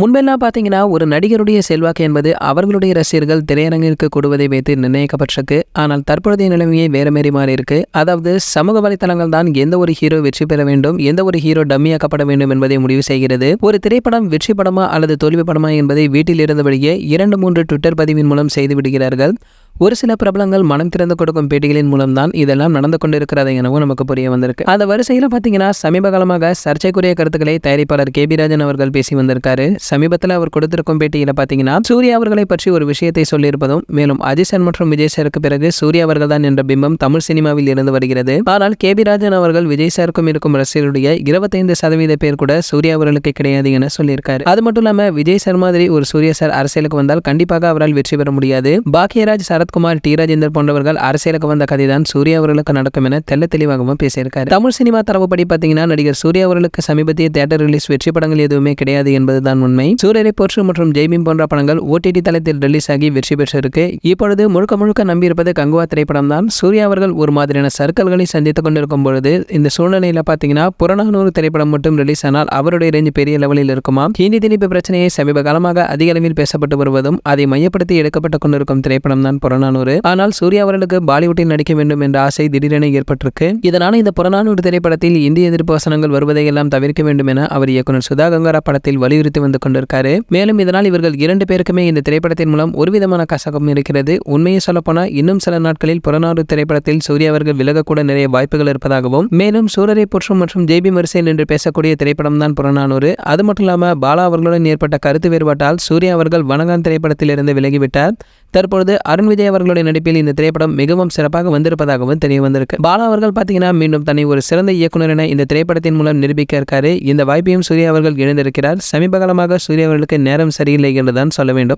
முன்பெல்லாம் பாத்தீங்கன்னா ஒரு நடிகருடைய செல்வாக்கு என்பது அவர்களுடைய ரசிகர்கள் திரையரங்கிற்கு கொடுவதை வைத்து நிர்ணயிக்கப்பட்டிருக்கு. ஆனால் தற்பொழுதைய நிலைமையை வேற மாரி மாறி இருக்கு. அதாவது சமூக வலைத்தளங்கள் தான் எந்த ஒரு ஹீரோ வெற்றி பெற வேண்டும், எந்த ஒரு ஹீரோ டம்மியாக்கப்பட வேண்டும் என்பதை முடிவு செய்கிறது. ஒரு திரைப்படம் வெற்றி படமா அல்லது தோல்வி படமா என்பதை வீட்டில் இருந்தபடியே 2-3 ட்விட்டர் பதிவின் மூலம் செய்து விடுகிறார்கள். ஒரு சில பிரபலங்கள் மனம் திறந்து கொடுக்கும் பேட்டிகளின் மூலம் தான் இதெல்லாம் நடந்து கொண்டிருக்கிறது எனவும் நமக்கு புரிய வந்திருக்கு. அந்த வரிசையில் பார்த்தீங்கன்னா சமீப காலமாக சர்ச்சைக்குரிய கருத்துக்களை தயாரிப்பாளர் கேபி ராஜன் அவர்கள் பேசி வந்திருக்காரு. சமீபத்தில் அவர் கொடுத்திருக்கும் பேட்டியில் பார்த்தீங்கன்னா சூர்யா அவர்களை பற்றி ஒரு விஷயத்தை சொல்லியிருப்பதும், மேலும் அஜித் சார் மற்றும் விஜய் சாருக்கு பிறகு சூர்யா அவர்கள் தான் என்ற பிம்பம் தமிழ் சினிமாவில் இருந்து வருகிறது. ஆனால் கேபி ராஜன் அவர்கள் விஜய் சாருக்கும் இருக்கும் ரசிகருடைய 25% பேர் கூட சூர்யா அவர்களுக்கு கிடையாது என சொல்லியிருக்காரு. அது மட்டும் இல்லாம விஜய் சார் மாதிரி ஒரு சூர்யா சார் அரசியலுக்கு வந்தால் கண்டிப்பாக அவரால் வெற்றி பெற முடியாது. பாக்கியராஜ், சரத்குமார், டி ராஜேந்தர் போன்றவர்கள் அரசியலுக்கு வந்த கதைதான் சூர்யா அவர்களுக்கு நடக்கும் என தெல்ல தெளிவாகவும் பேசியிருக்காரு. தமிழ் சினிமா தரவுப்படி பார்த்தீங்கன்னா நடிகர் சூர்யா அவர்களுக்கு சமீபத்திய தியேட்டர் ரிலீஸ் வெற்றி படங்கள் எதுவுமே கிடையாது என்பதுதான் உண்மை. சூரியரை போற்று மற்றும் ஜெய்பீம் போன்ற படங்கள் OTT தளத்தில் ரிலீஸ் ஆகி வெற்றி பெற்றிருக்கு. இப்பொழுது முழுக்க முழுக்க நம்பியிருப்பது கங்குவா திரைப்படம் தான். சூர்யா அவர்கள் ஒரு மாதிரியான சர்க்கல்களை சந்தித்துக் கொண்டிருக்கும் பொழுது இந்த சூழ்நிலையில பார்த்தீங்கன்னா புறநானூறு திரைப்படம் மட்டும் ரிலீஸ் ஆனால் அவருடைய ரேஞ்ச் பெரிய லெவலில் இருக்குமா? ஹிந்தி திணிப்பு பிரச்சனையை சமீப காலமாக அதிக அளவில் பேசப்பட்டு வருவதும் அதை மையப்படுத்தி எடுக்கப்பட்டுக் கொண்டிருக்கும் திரைப்படம் தான் புறநானூறு. ஆனால் சூர்யா அவர்களுக்கு பாலிவுட்டில் நடிக்க வேண்டும் என்ற ஆசை திடீரென ஏற்பட்டிருக்கு. இதனால இந்த புறநானூறு திரைப்படத்தில் இந்திய எதிர்ப்பு வசனங்கள் வருவதையெல்லாம் தவிர்க்க வேண்டும் என அவர் இயக்குனர் சுதா கங்காரா படத்தில் வலியுறுத்தி வந்து கொண்டிருக்காரு. மேலும் இதனால் இவர்கள் 2 பேருக்குமே இந்த திரைப்படத்தின் மூலம் ஒரு விதமான கசகம் இருக்கிறது. உண்மையை சொல்லப்போனால் இன்னும் சில நாட்களில் புறநானூறு திரைப்படத்தில் சூர்யா அவர்கள் விலகக்கூட நிறைய வாய்ப்புகள் இருப்பதாகவும், மேலும் சூரரை போற்றும் மற்றும் ஜேபி வரிசையில் என்று பேசக்கூடிய திரைப்படம் தான் புறநானூறு. அது மட்டும் இல்லாமல் பாலா அவர்களுடன் ஏற்பட்ட கருத்து வேறுபாட்டால் சூர்யா அவர்கள் வணங்கான் திரைப்படத்தில் இருந்து விலகிவிட்டார். தற்பொழுது அருண் விஜய் அவர்களுடைய நடிப்பில் இந்த திரைப்படம் மிகவும் சிறப்பாக வந்திருப்பதாகவும் தெரிய வந்திருக்கு. பாலா அவர்கள் பார்த்தீங்கன்னா மீண்டும் தன்னை ஒரு சிறந்த இயக்குனர் என இந்த திரைப்படத்தின் மூலம் நிரூபிக்க இருக்காரு. இந்த வாய்ப்பையும் சூர்யா அவர்கள் இழந்திருக்கிறார். சமீப காலமாக சூர்யா அவர்களுக்கு நேரம் சரியில்லை என்றுதான் சொல்ல வேண்டும்.